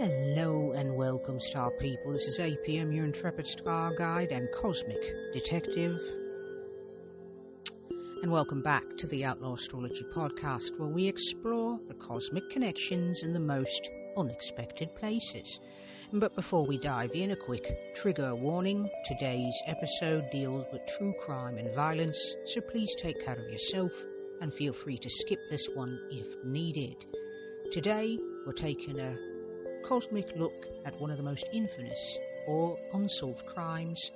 Hello and welcome, Star People. This is APM, your intrepid star guide and cosmic detective. And welcome back to the Outlaw Astrology podcast, where we explore the cosmic connections in the most unexpected places. But before we dive in, a quick trigger warning. Today's episode deals with true crime and violence, so please take care of yourself and feel free to skip this one if needed. Today, we're taking a cosmic look at one of the most infamous or unsolved crimes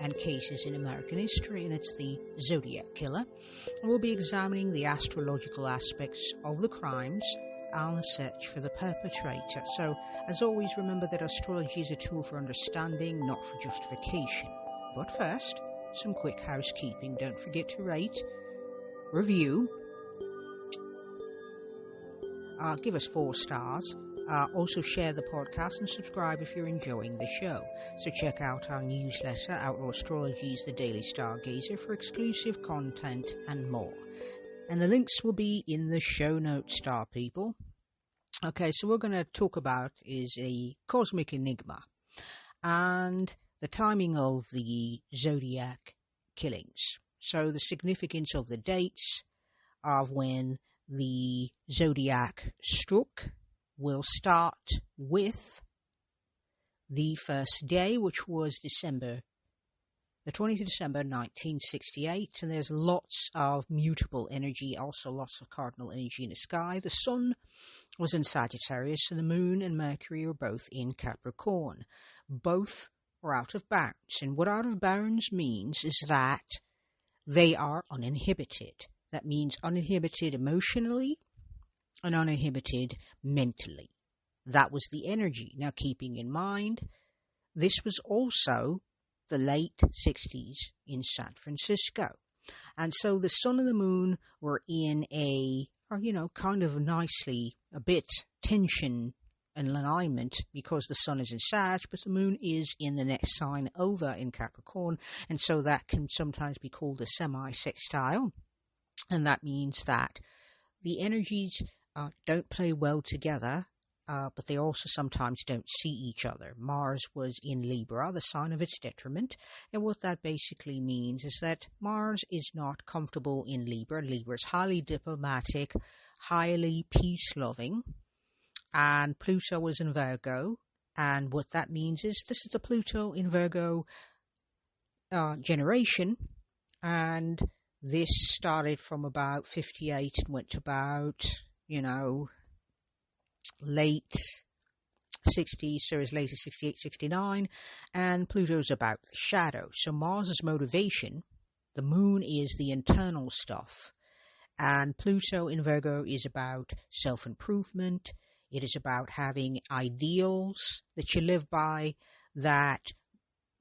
and cases in American history, and it's the Zodiac Killer. And we'll be examining the astrological aspects of the crimes and the search for the perpetrator. So, as always, remember that astrology is a tool for understanding, not for justification. But first, some quick housekeeping. Don't forget to rate, review, give us 4 stars. Also share the podcast and subscribe if you're enjoying the show. So check out our newsletter, Outlaw Astrology's The Daily Stargazer, for exclusive content and more. And the links will be in the show notes, Star People. Okay, so what we're going to talk about is a cosmic enigma and the timing of the Zodiac killings. So the significance of the dates of when the Zodiac struck will start with the first day, which was the 20th of December 1968, and there's lots of mutable energy, also lots of cardinal energy in the sky. The sun was in Sagittarius, and the moon and Mercury were both in Capricorn. Both were out of bounds, and what out of bounds means is that they are uninhibited. That means uninhibited emotionally and uninhibited mentally. That was the energy. Now, keeping in mind, this was also the late 60s in San Francisco. And so the sun and the moon were in kind of nicely, a bit tension and alignment, because the sun is in Sag, but the moon is in the next sign over in Capricorn. And so that can sometimes be called a semi-sextile. And that means that the energies don't play well together, but they also sometimes don't see each other. Mars was in Libra, the sign of its detriment, and what that basically means is that Mars is not comfortable in Libra. Libra is highly diplomatic, highly peace-loving, and Pluto was in Virgo, and what that means is this is the Pluto in Virgo generation, and this started from about 58 and went to about late 60s, so as late as 68, 69, and Pluto's about the shadow. So Mars's motivation, the moon is the internal stuff, and Pluto in Virgo is about self-improvement. It is about having ideals that you live by that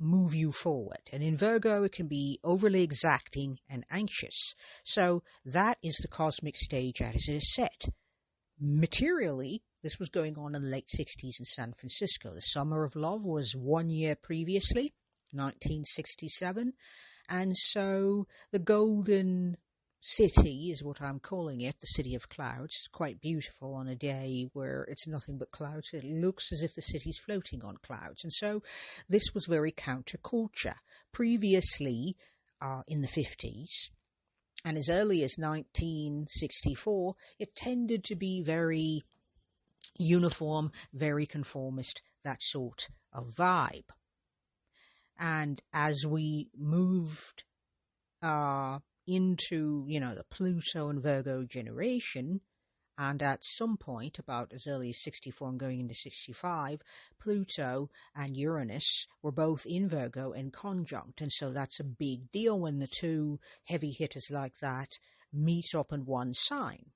move you forward. And in Virgo, it can be overly exacting and anxious. So that is the cosmic stage as it is set. Materially, this was going on in the late 60s in San Francisco. The Summer of Love was 1 year previously, 1967. And so the Golden City is what I'm calling it, the City of Clouds. It's quite beautiful on a day where it's nothing but clouds. It looks as if the city's floating on clouds. And so this was very counterculture. Previously, in the 50s, and as early as 1964, it tended to be very uniform, very conformist, that sort of vibe. And as we moved into, the Pluto and Virgo generation, and at some point, about as early as 64 and going into 65, Pluto and Uranus were both in Virgo and conjunct. And so that's a big deal when the two heavy hitters like that meet up in one sign.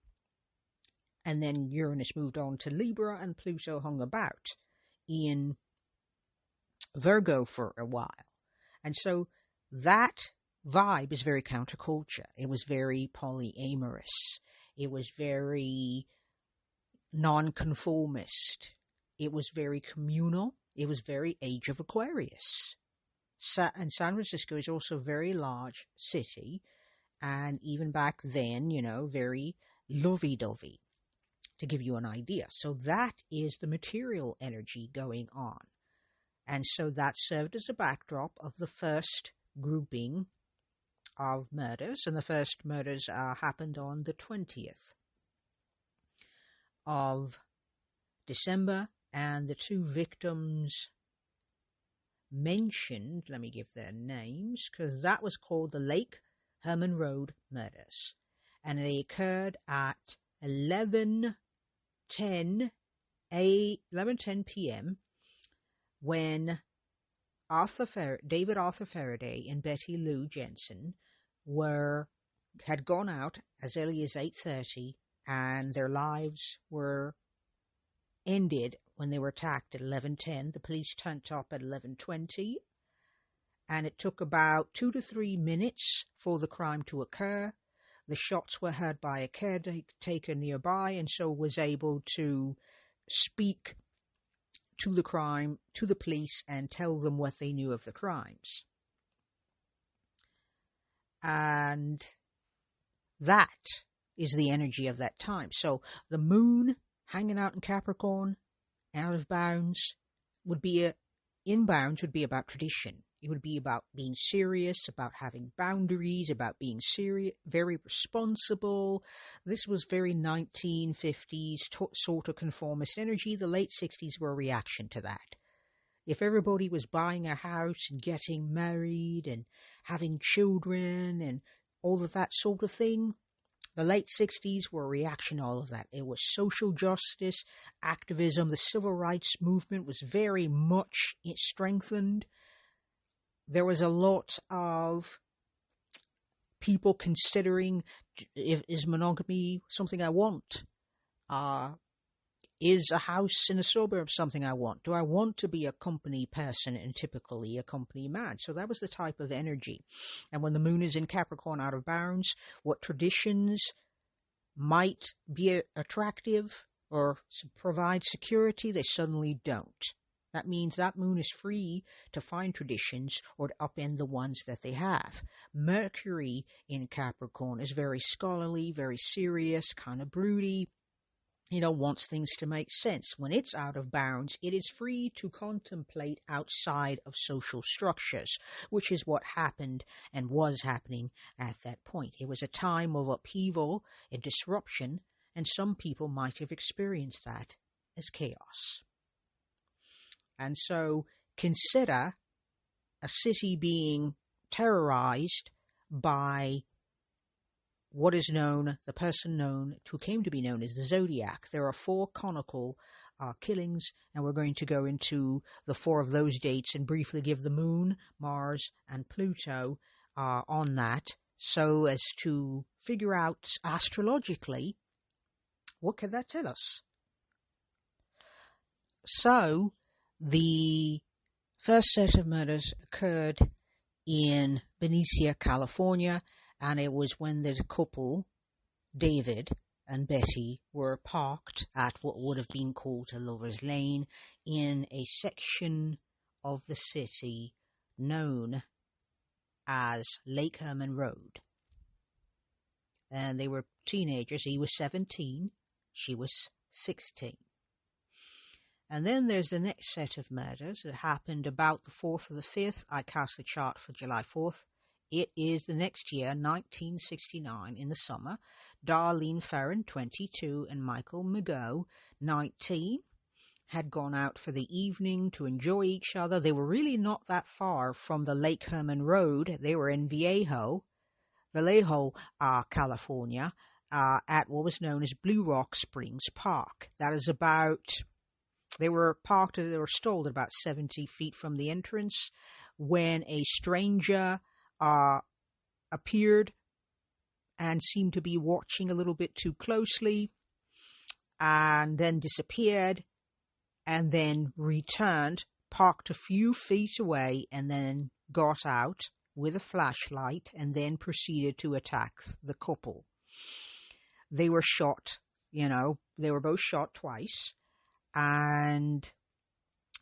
And then Uranus moved on to Libra, and Pluto hung about in Virgo for a while. And so that vibe is very counterculture. It was very polyamorous. It was very nonconformist. It was very communal. It was very Age of Aquarius. And San Francisco is also a very large city, and even back then, very lovey-dovey. to give you an idea. So that is the material energy going on. And so that served as a backdrop of the first grouping of murders. And the first murders happened on the 20th of December. And the two victims mentioned, let me give their names, because that was called the Lake Herman Road murders. And they occurred at 11:10 p.m. when David Arthur Faraday and Betty Lou Jensen had gone out as early as 8:30, and their lives were ended when they were attacked at 11:10. The police turned up at 11:20, and it took about 2 to 3 minutes for the crime to occur. The shots were heard by a caretaker nearby, and so was able to speak to the police and tell them what they knew of the crimes. And that is the energy of that time. So the moon hanging out in Capricorn, out of bounds, in bounds would be about tradition. It would be about being serious, about having boundaries, about being serious, very responsible. This was very 1950s sort of conformist energy. The late 60s were a reaction to that. If everybody was buying a house and getting married and having children and all of that sort of thing, the late 60s were a reaction to all of that. It was social justice, activism. The civil rights movement was very much strengthened. There was a lot of people considering, is monogamy something I want? Is a house in a suburb something I want? Do I want to be a company person and typically a company man? So that was the type of energy. And when the moon is in Capricorn out of bounds, what traditions might be attractive or provide security, they suddenly don't. That means that moon is free to find traditions or to upend the ones that they have. Mercury in Capricorn is very scholarly, very serious, kind of broody, wants things to make sense. When it's out of bounds, it is free to contemplate outside of social structures, which is what happened and was happening at that point. It was a time of upheaval and disruption, and some people might have experienced that as chaos. And so consider a city being terrorized by what is known, the person known, who came to be known as the zodiac. There are 4 conical killings, and we're going to go into the 4 of those dates and briefly give the moon, Mars, and Pluto on that, so as to figure out astrologically, what could that tell us? So, the first set of murders occurred in Benicia, California, and it was when the couple, David and Betty, were parked at what would have been called a lover's lane in a section of the city known as Lake Herman Road. And they were teenagers. He was 17, she was 16. And then there's the next set of murders that happened about the 4th or the 5th. I cast the chart for July 4th. It is the next year, 1969, in the summer. Darlene Ferrin, 22, and Michael Mago, 19, had gone out for the evening to enjoy each other. They were really not that far from the Lake Herman Road. They were in Vallejo, California, at what was known as Blue Rock Springs Park. That is about... They were stalled at about 70 feet from the entrance when a stranger appeared and seemed to be watching a little bit too closely, and then disappeared, and then returned, parked a few feet away, and then got out with a flashlight, and then proceeded to attack the couple. They were shot, they were both shot twice. And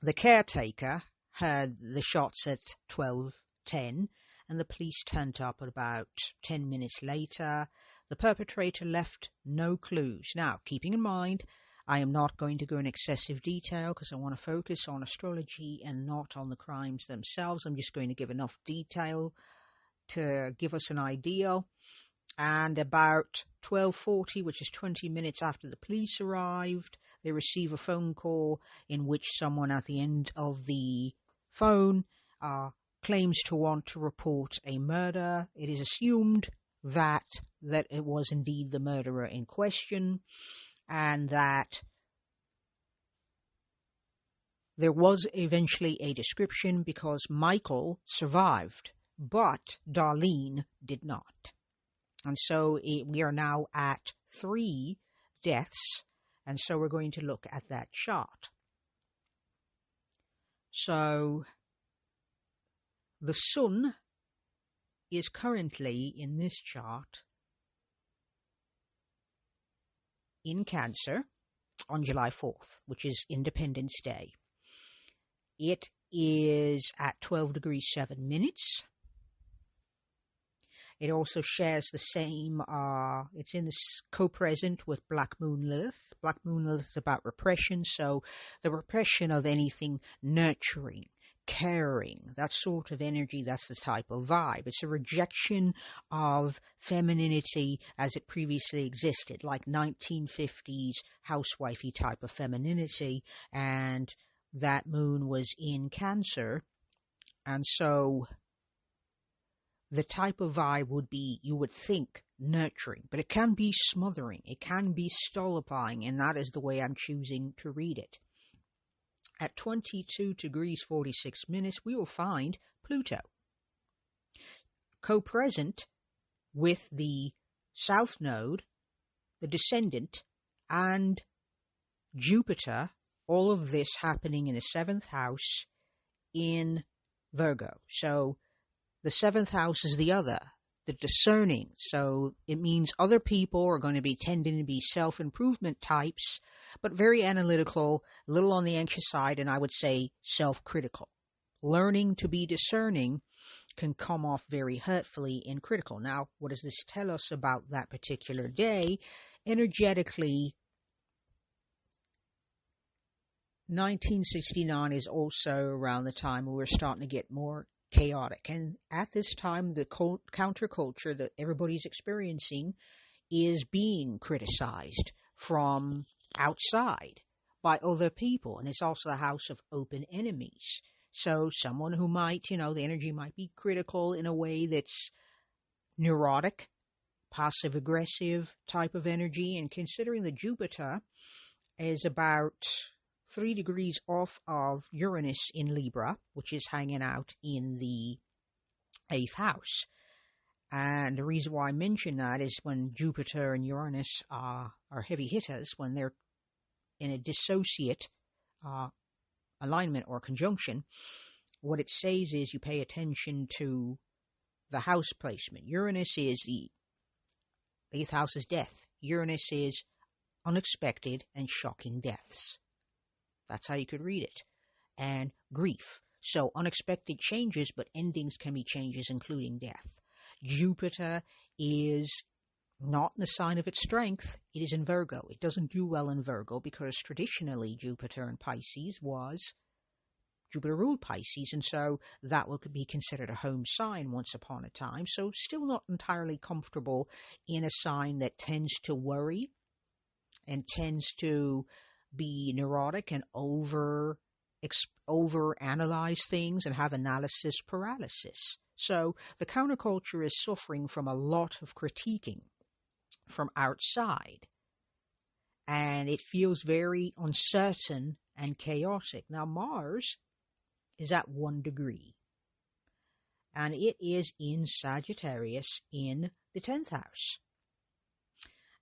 the caretaker heard the shots at 12:10, and the police turned up at about 10 minutes later. The perpetrator left no clues. Now, keeping in mind, I am not going to go in excessive detail because I want to focus on astrology and not on the crimes themselves. I'm just going to give enough detail to give us an idea. And about 12:40, which is 20 minutes after the police arrived, they receive a phone call in which someone at the end of the phone claims to want to report a murder. It is assumed that it was indeed the murderer in question, and that there was eventually a description because Michael survived, but Darlene did not. And so we are now at 3 deaths, and so we're going to look at that chart. So the sun is currently in this chart in Cancer on July 4th, which is Independence Day. It is at 12 degrees 7 minutes. It also shares the same, it's in this co-present with Black Moon Lilith. Black Moon Lilith is about repression, so the repression of anything nurturing, caring, that sort of energy, that's the type of vibe. It's a rejection of femininity as it previously existed, like 1950s housewifey type of femininity, and that moon was in Cancer, and so the type of vibe would be, you would think, nurturing, but it can be smothering, it can be stultifying, and that is the way I'm choosing to read it. At 22 degrees 46 minutes, we will find Pluto, co-present with the South Node, the Descendant, and Jupiter, all of this happening in the 7th house in Virgo. So the 7th house is the other, the discerning. So it means other people are going to be tending to be self-improvement types, but very analytical, a little on the anxious side, and I would say self-critical. Learning to be discerning can come off very hurtfully and critical. Now, what does this tell us about that particular day? Energetically, 1969 is also around the time where we're starting to get more chaotic. And at this time, the counterculture that everybody's experiencing is being criticized from outside by other people. And it's also the house of open enemies. So someone who might, the energy might be critical in a way that's neurotic, passive-aggressive type of energy. And considering that Jupiter is about 3 degrees off of Uranus in Libra, which is hanging out in the 8th house. And the reason why I mention that is when Jupiter and Uranus are heavy hitters, when they're in a dissociate alignment or conjunction, what it says is you pay attention to the house placement. Uranus is the 8th house is death. Uranus is unexpected and shocking deaths. That's how you could read it. And grief. So unexpected changes, but endings can be changes, including death. Jupiter is not in the sign of its strength. It is in Virgo. It doesn't do well in Virgo because traditionally Jupiter in Pisces Jupiter ruled Pisces, and so that would be considered a home sign once upon a time. So still not entirely comfortable in a sign that tends to worry and tends to be neurotic and over analyze things and have analysis paralysis. So the counterculture is suffering from a lot of critiquing from outside, and it feels very uncertain and chaotic. Now Mars is at 1 degree, and it is in Sagittarius in the 10th house.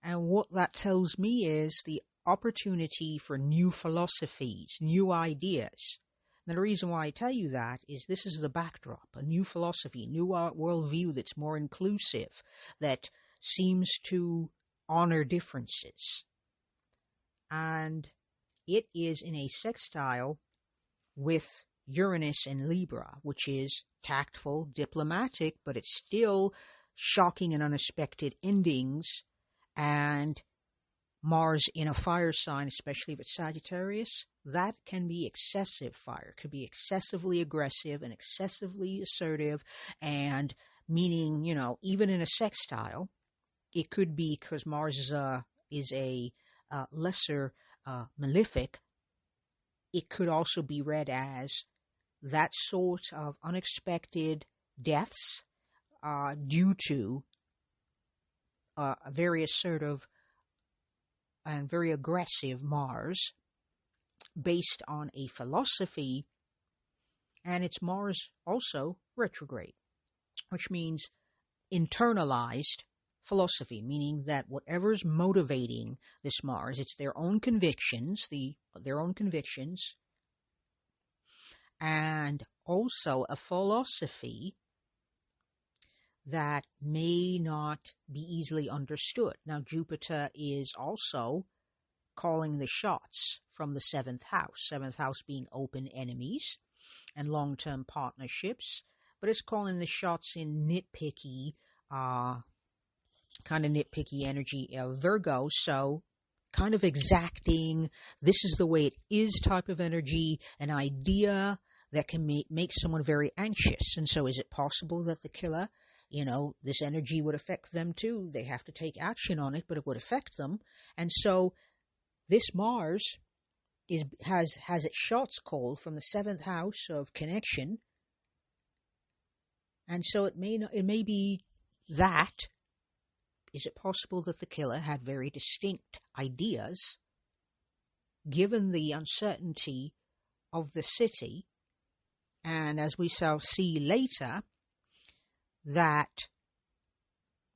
And what that tells me is the opportunity for new philosophies, new ideas. And the reason why I tell you that is this is the backdrop, a new philosophy, new worldview that's more inclusive, that seems to honor differences. And it is in a sextile with Uranus and Libra, which is tactful, diplomatic, but it's still shocking and unexpected endings, and Mars in a fire sign, especially if it's Sagittarius, that can be excessive fire. It could be excessively aggressive and excessively assertive, and meaning, even in a sextile, it could be because Mars is a lesser malefic. It could also be read as that sort of unexpected deaths due to a very assertive and very aggressive Mars based on a philosophy, and it's Mars also retrograde, which means internalized philosophy, meaning that whatever's motivating this Mars, it's their own convictions, and also a philosophy that may not be easily understood. Now, Jupiter is also calling the shots from the seventh house being open enemies and long-term partnerships, but it's calling the shots in nitpicky energy of Virgo, so kind of exacting, this is the way it is type of energy, an idea that can make someone very anxious. And so is it possible that the killer, this energy would affect them too? They have to take action on it, but it would affect them. And so this Mars has its shots called from the seventh house of connection. And so it may be that. Is it possible that the killer had very distinct ideas, given the uncertainty of the city? And as we shall see later, that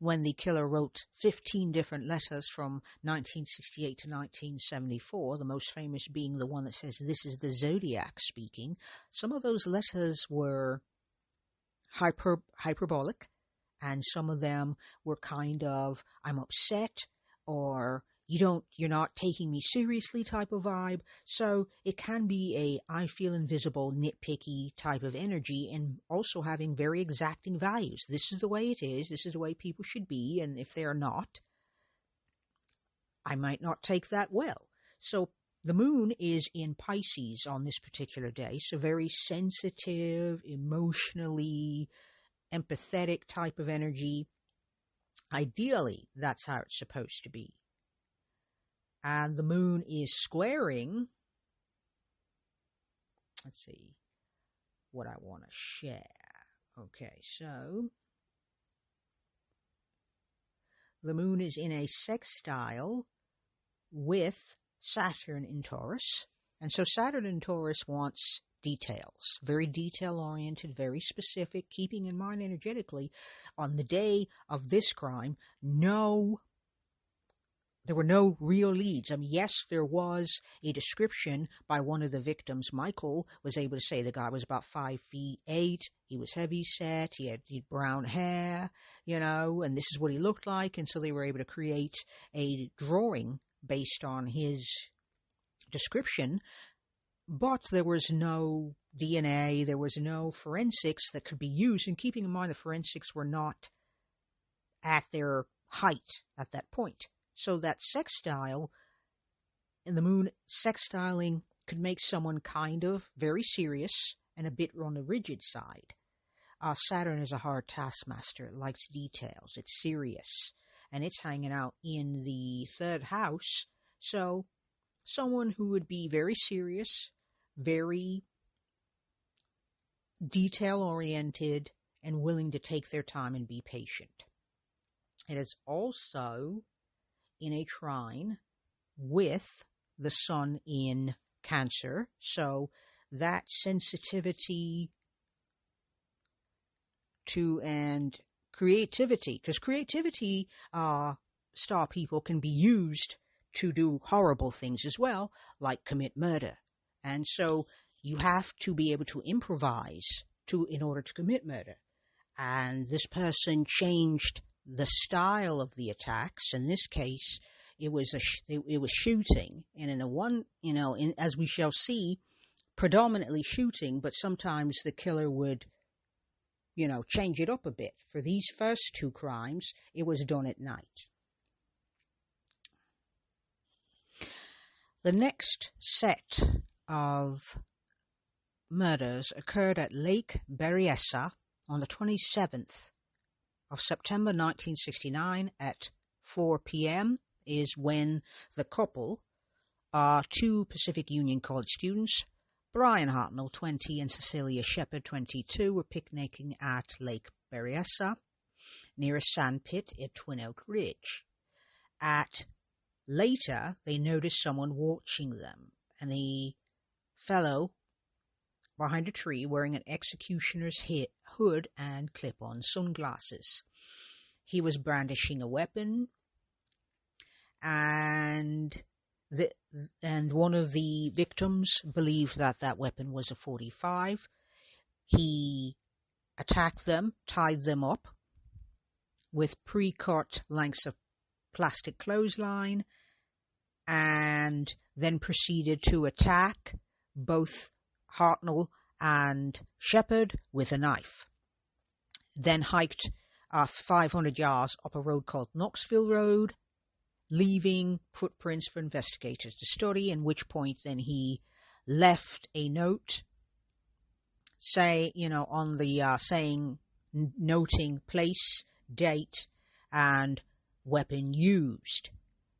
when the killer wrote 15 different letters from 1968 to 1974, the most famous being the one that says, "This is the zodiac speaking," some of those letters were hyperbolic, and some of them were kind of, "I'm upset," or you're not taking me seriously type of vibe. So it can be a I feel invisible, nitpicky type of energy, and also having very exacting values. This is the way it is. This is the way people should be. And if they are not, I might not take that well. So the moon is in Pisces on this particular day. So very sensitive, emotionally empathetic type of energy. Ideally, that's how it's supposed to be. And the moon is squaring, let's see what I want to share. Okay, so the moon is in a sextile with Saturn in Taurus. And so Saturn in Taurus wants details, very detail-oriented, very specific, keeping in mind energetically, on the day of this crime, there were no real leads. I mean, yes, there was a description by one of the victims. Michael was able to say the guy was about 5'8". He was heavy-set. He had brown hair, and this is what he looked like. And so they were able to create a drawing based on his description. But there was no DNA. There was no forensics that could be used. And keeping in mind the forensics were not at their height at that point. So that sextile, and the moon sextiling, could make someone kind of very serious and a bit on the rigid side. Saturn is a hard taskmaster. It likes details. It's serious. And it's hanging out in the third house. So someone who would be very serious, very detail-oriented, and willing to take their time and be patient. It is also in a trine with the sun in Cancer. So that sensitivity to and creativity, because creativity, star people, can be used to do horrible things as well, like commit murder. And so you have to be able to improvise in order to commit murder. And this person changed the style of the attacks. In this case, it was shooting, and as we shall see, predominantly shooting. But sometimes the killer would change it up a bit. For these first two crimes, it was done at night. The next set of murders occurred at Lake Berryessa on the 27th of September 1969 at 4 p.m. is when the couple, two Pacific Union College students, Brian Hartnell, 20, and Cecilia Shepard, 22, were picnicking at Lake Berryessa near a sand pit at Twin Oak Ridge. Later, they noticed someone watching them, and the fellow behind a tree wearing an executioner's hood and clip-on sunglasses. He was brandishing a weapon, and one of the victims believed that weapon was a .45. He attacked them, tied them up with pre-cut lengths of plastic clothesline, and then proceeded to attack both Hartnell and Shepard with a knife. Then hiked 500 yards up a road called Knoxville Road, leaving footprints for investigators to study, in which point then he left a note noting place, date, and weapon used.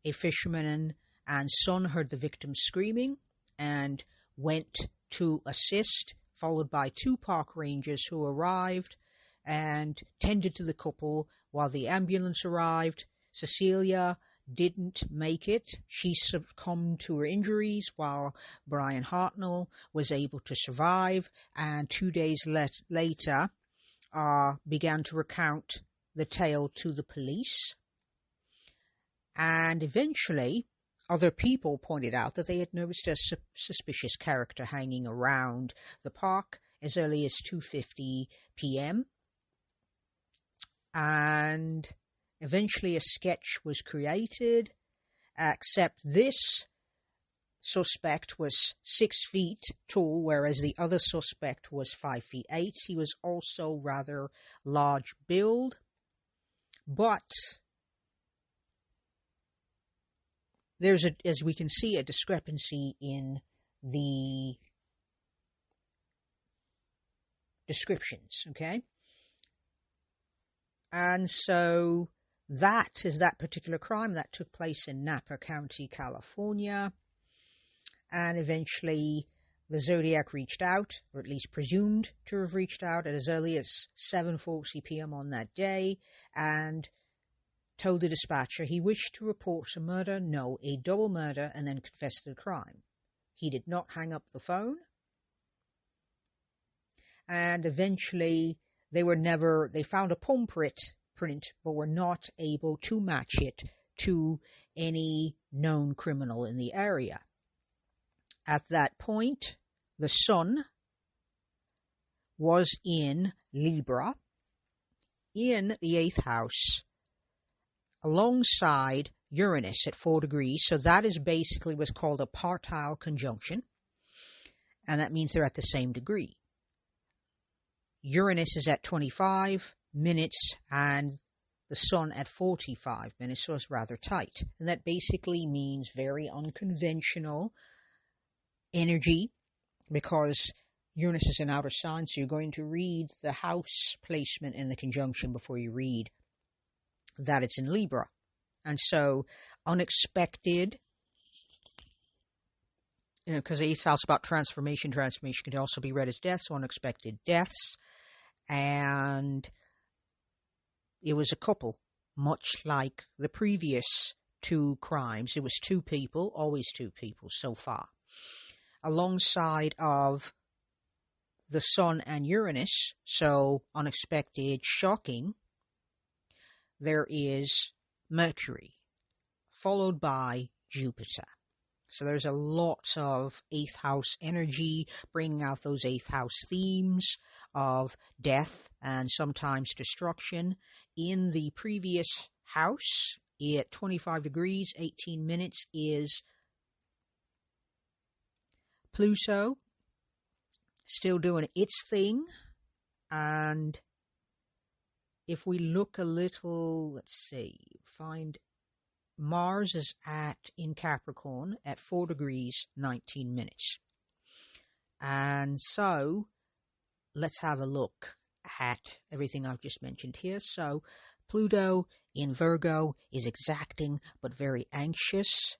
A fisherman and son heard the victim screaming and went to assist, followed by two park rangers who arrived and tended to the couple while the ambulance arrived. Cecilia didn't make it. She succumbed to her injuries while Brian Hartnell was able to survive, and 2 days later began to recount the tale to the police. And eventually, other people pointed out that they had noticed a suspicious character hanging around the park as early as 2:50 p.m. And eventually a sketch was created, except this suspect was 6 feet tall, whereas the other suspect was 5'8". He was also rather large build, but there's, as we can see, a discrepancy in the descriptions, okay? And so that is that particular crime that took place in Napa County, California. And eventually the Zodiac reached out, or at least presumed to have reached out, at as early as 7:40 p.m. on that day, and told the dispatcher he wished to report a murder, no, a double murder, and then confess to the crime. He did not hang up the phone. And eventually they found a palm print, but were not able to match it to any known criminal in the area. At that point, the sun was in Libra, in the 8th house, alongside Uranus at 4 degrees. So that is basically what's called a partile conjunction, and that means they're at the same degree. Uranus is at 25 minutes and the sun at 45 minutes, so it's rather tight. And that basically means very unconventional energy, because Uranus is an outer sign, so you're going to read the house placement in the conjunction before you read that it's in Libra. And so unexpected, because the 8th house is about transformation. Transformation can also be read as death, so unexpected deaths. And it was a couple, much like the previous two crimes. It was two people, always two people so far. Alongside of the Sun and Uranus, so unexpected, shocking, there is Mercury, followed by Jupiter. So there's a lot of 8th house energy, bringing out those 8th house themes of death and sometimes destruction. In the previous house, at 25 degrees, 18 minutes, is Pluto, still doing its thing, and if we look a little, let's see, find Mars is in Capricorn at 4 degrees 19 minutes. And so let's have a look at everything I've just mentioned here. So Pluto in Virgo is exacting but very anxious,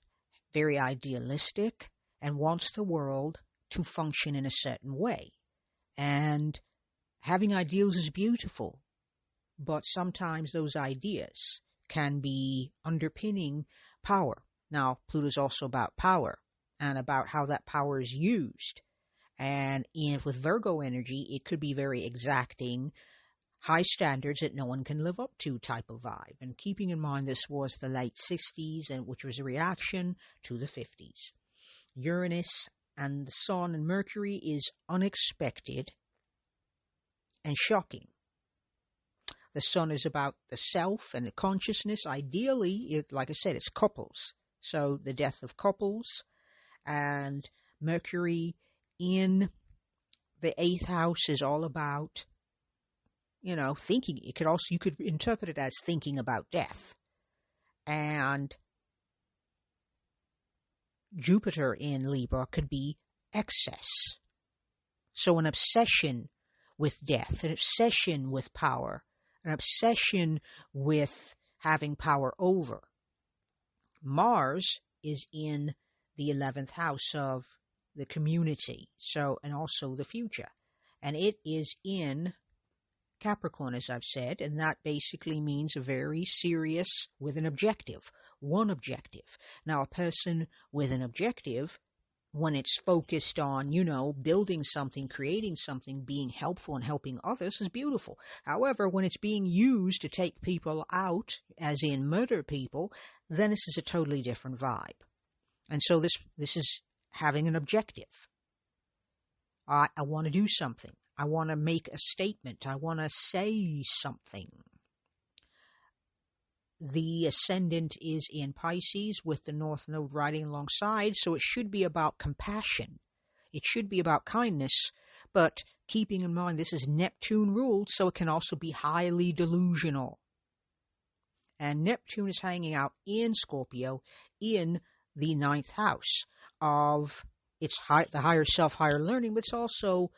very idealistic, and wants the world to function in a certain way. And having ideals is beautiful, but sometimes those ideas can be underpinning power. Now, Pluto's also about power and about how that power is used. And with Virgo energy, it could be very exacting, high standards that no one can live up to type of vibe. And keeping in mind this was the late 60s, and which was a reaction to the 50s. Uranus and the Sun and Mercury is unexpected and shocking. The Sun is about the self and the consciousness. Ideally, like I said, it's couples. So the death of couples. And Mercury in the 8th house is all about, thinking. You could interpret it as thinking about death. And Jupiter in Libra could be excess. So an obsession with death, an obsession with power, an obsession with having power over. Mars is in the 11th house of the community, and also the future. And it is in Capricorn, as I've said, and that basically means a very serious with an objective, one objective. Now, a person with an objective, when it's focused on, building something, creating something, being helpful and helping others is beautiful. However, when it's being used to take people out, as in murder people, then this is a totally different vibe. And so this is having an objective. I want to do something. I want to make a statement. I want to say something. The ascendant is in Pisces with the North Node riding alongside, so it should be about compassion. It should be about kindness, but keeping in mind this is Neptune ruled, so it can also be highly delusional. And Neptune is hanging out in Scorpio in the 9th house of the higher self, higher learning, but it's also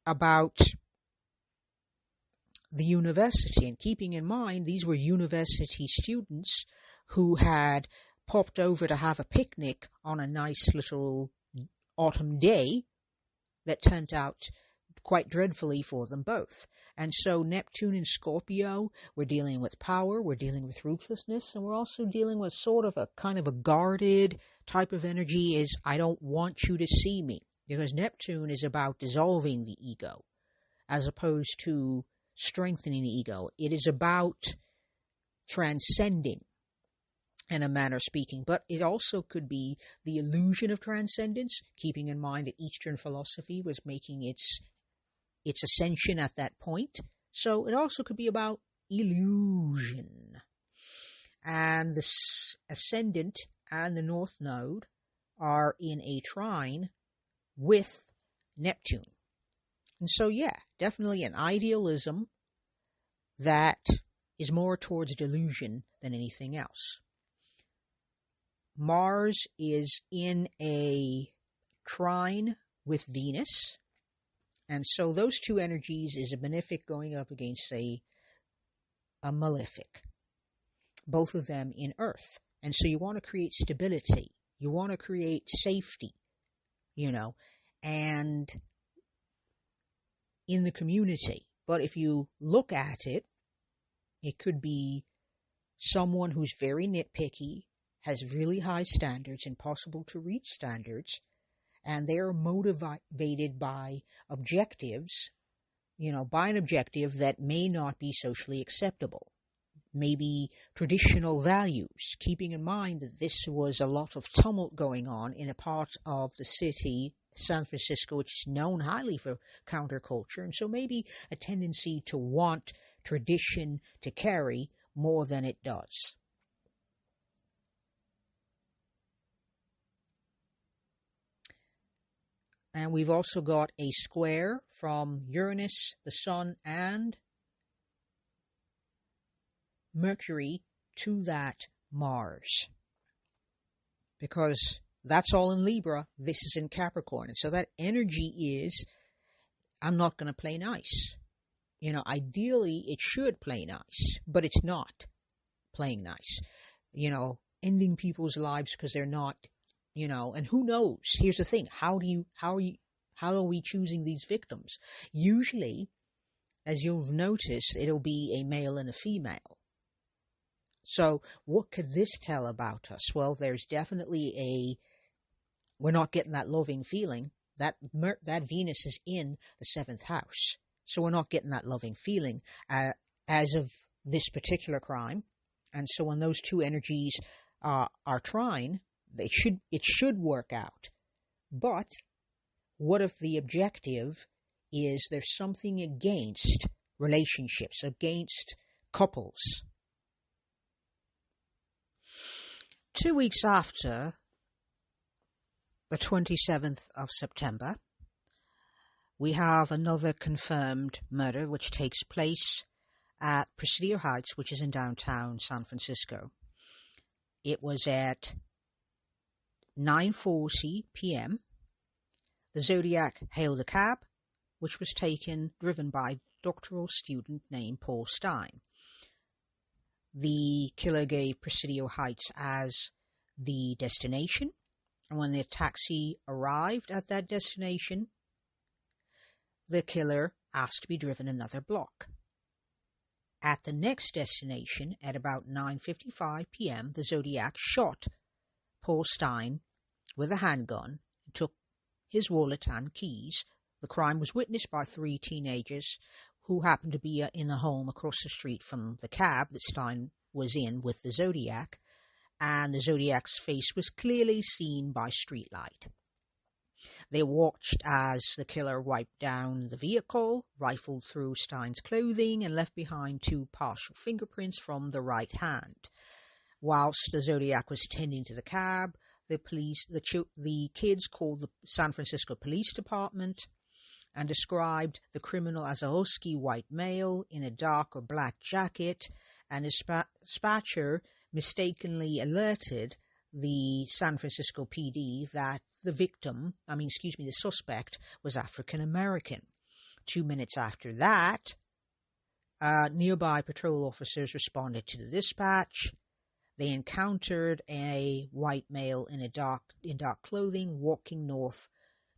about the university. And keeping in mind, these were university students who had popped over to have a picnic on a nice little autumn day that turned out quite dreadfully for them both. And so Neptune in Scorpio, we're dealing with power, we're dealing with ruthlessness, and we're also dealing with sort of a kind of a guarded type of energy is, I don't want you to see me. Because Neptune is about dissolving the ego as opposed to strengthening the ego. It is about transcending, in a manner of speaking. But it also could be the illusion of transcendence, keeping in mind that Eastern philosophy was making its ascension at that point. So it also could be about illusion. And the ascendant and the North Node are in a trine with Neptune. And so, yeah, definitely an idealism that is more towards delusion than anything else. Mars is in a trine with Venus. And so those two energies is a benefic going up against a malefic. Both of them in Earth. And so you want to create stability. You want to create safety, and in the community. But if you look at it, it could be someone who's very nitpicky, has really high standards, impossible to reach standards, and they're motivated by objectives, by an objective that may not be socially acceptable. Maybe traditional values, keeping in mind that this was a lot of tumult going on in a part of the city, San Francisco, which is known highly for counterculture, and so maybe a tendency to want tradition to carry more than it does. And we've also got a square from Uranus, the Sun, and Mercury to that Mars. Because that's all in Libra, this is in Capricorn. And so that energy is, I'm not going to play nice. Ideally it should play nice, but it's not playing nice. Ending people's lives because they're not, and who knows? Here's the thing. How are we choosing these victims? Usually, as you've noticed, it'll be a male and a female. So what could this tell about us? Well, there's definitely we're not getting that loving feeling. That Venus is in the 7th house. So we're not getting that loving feeling as of this particular crime. And so when those two energies are trine, it should work out. But what if the objective is there's something against relationships, against couples? 2 weeks after the 27th of September, we have another confirmed murder which takes place at Presidio Heights, which is in downtown San Francisco. It was at 9:40 p.m. The Zodiac hailed a cab, which was driven by a doctoral student named Paul Stein. The killer gave Presidio Heights as the destination, and when the taxi arrived at that destination, the killer asked to be driven another block. At the next destination, at about 9:55 p.m., the Zodiac shot Paul Stein with a handgun and took his wallet and keys. The crime was witnessed by 3 teenagers who happened to be in a home across the street from the cab that Stein was in with the Zodiac, and the Zodiac's face was clearly seen by streetlight. They watched as the killer wiped down the vehicle, rifled through Stein's clothing, and left behind 2 partial fingerprints from the right hand. Whilst the Zodiac was tending to the cab, the kids called the San Francisco Police Department and described the criminal as a husky white male in a dark or black jacket, and his dispatcher mistakenly alerted the San Francisco PD that the suspect was African American. 2 minutes after that, nearby patrol officers responded to the dispatch. They encountered a white male in dark clothing walking north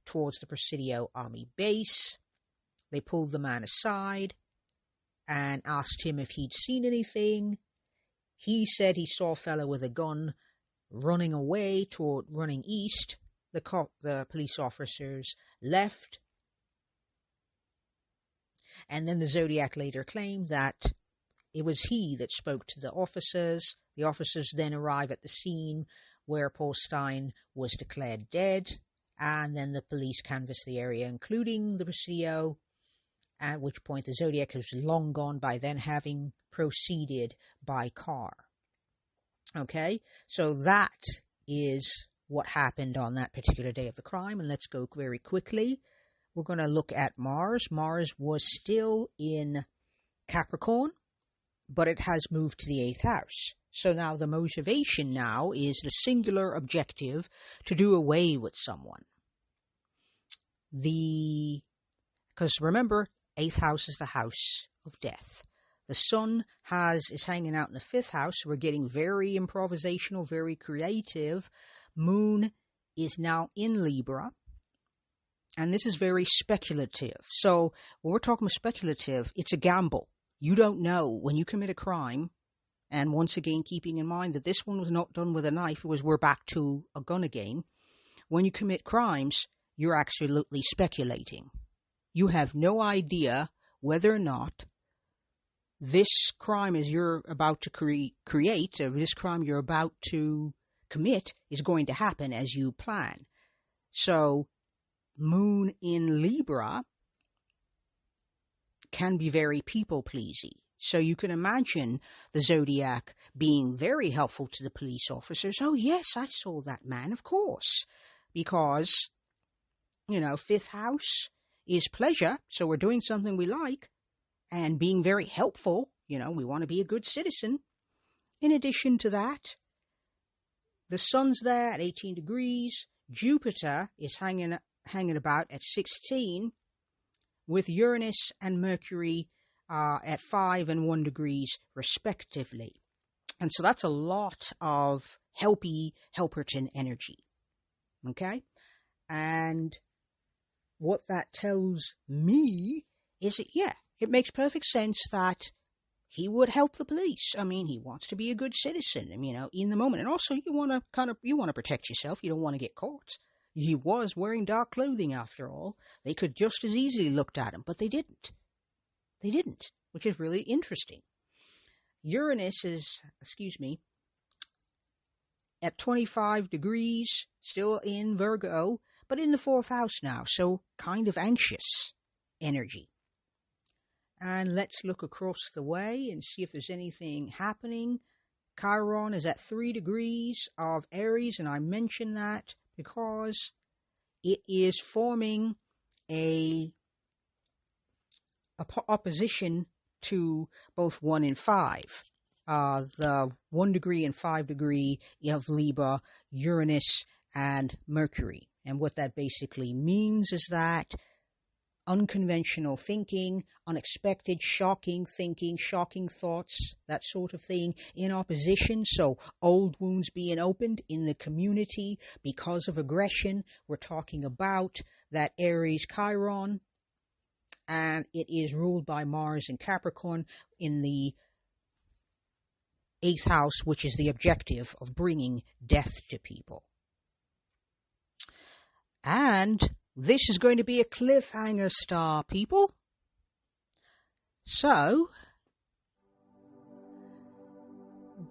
towards the Presidio Army base. They pulled the man aside and asked him if he'd seen anything. He said he saw a fellow with a gun running east. The police officers left. And then the Zodiac later claimed that it was he that spoke to the officers. The officers then arrive at the scene where Paul Stein was declared dead, and then the police canvassed the area, including the Presidio, at which point the Zodiac was long gone by then, having proceeded by car. Okay, so that is what happened on that particular day of the crime, and let's go very quickly. We're going to look at Mars. Mars was still in Capricorn, but it has moved to the 8th house. So now the motivation now is the singular objective to do away with someone. Because remember, 8th house is the house of death. The sun is hanging out in the 5th house. So we're getting very improvisational, very creative. Moon is now in Libra. And this is very speculative. So when we're talking about speculative, it's a gamble. You don't know when you commit a crime. And once again, keeping in mind that this one was not done with a knife, we're back to a gun again. When you commit crimes, you're absolutely speculating. You have no idea whether or not this crime as you're about to create, or this crime you're about to commit is going to happen as you plan. So, Moon in Libra can be very people-pleasing. So you can imagine the Zodiac being very helpful to the police officers. Oh, yes, I saw that man, of course. Because, 5th house is pleasure, so we're doing something we like. And being very helpful, we want to be a good citizen. In addition to that, the sun's there at 18 degrees. Jupiter is hanging about at 16, with Uranus and Mercury at 5 and 1 degrees respectively. And so that's a lot of Helperton energy. Okay? And what that tells me is that, yeah, it makes perfect sense that he would help the police. I mean, he wants to be a good citizen, in the moment. And also, you want to protect yourself. You don't want to get caught. He was wearing dark clothing, after all. They could just as easily looked at him, but they didn't. They didn't, which is really interesting. Uranus is, at 25 degrees, still in Virgo, but in the 4th house now, so kind of anxious energy. And let's look across the way and see if there's anything happening. Chiron is at 3 degrees of Aries, and I mention that because it is forming a opposition to both 1 and 5. The 1 degree and 5 degree of Libra, Uranus, and Mercury. And what that basically means is that unconventional thinking, unexpected, shocking thinking, shocking thoughts, that sort of thing, in opposition. So old wounds being opened in the community because of aggression. We're talking about that Aries Chiron, and it is ruled by Mars and Capricorn in the 8th house, which is the objective of bringing death to people. And this is going to be a cliffhanger, star people. So,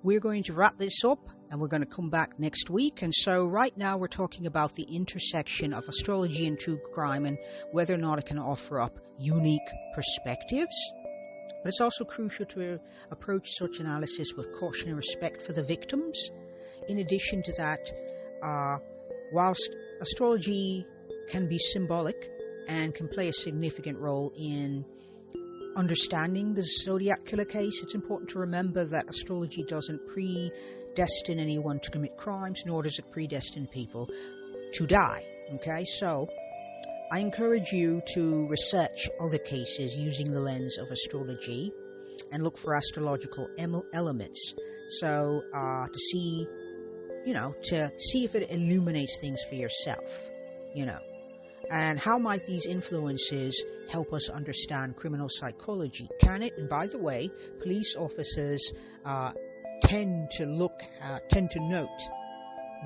we're going to wrap this up, and we're going to come back next week. And so right now we're talking about the intersection of astrology and true crime and whether or not it can offer up unique perspectives. But it's also crucial to approach such analysis with caution and respect for the victims. In addition to that, whilst astrology can be symbolic and can play a significant role in understanding the zodiac killer case, it's important to remember that astrology doesn't predestine anyone to commit crimes, nor does it predestine people to die. Okay, so I encourage you to research other cases using the lens of astrology and look for astrological elements. So to see if it illuminates things for yourself, And how might these influences help us understand criminal psychology? Can it? And by the way, police officers tend to note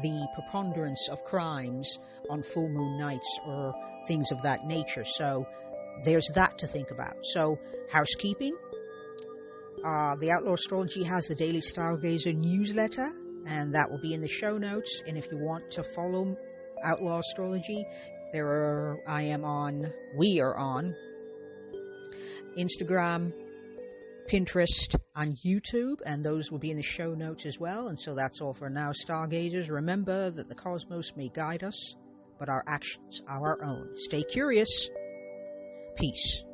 the preponderance of crimes on full moon nights or things of that nature. So there's that to think about. So housekeeping. The Outlaw Astrology has the Daily Stargazer newsletter, and that will be in the show notes. And if you want to follow Outlaw Astrology, we are on Instagram, Pinterest, and YouTube, and those will be in the show notes as well. And so that's all for now, Stargazers. Remember that the cosmos may guide us, but our actions are our own. Stay curious. Peace.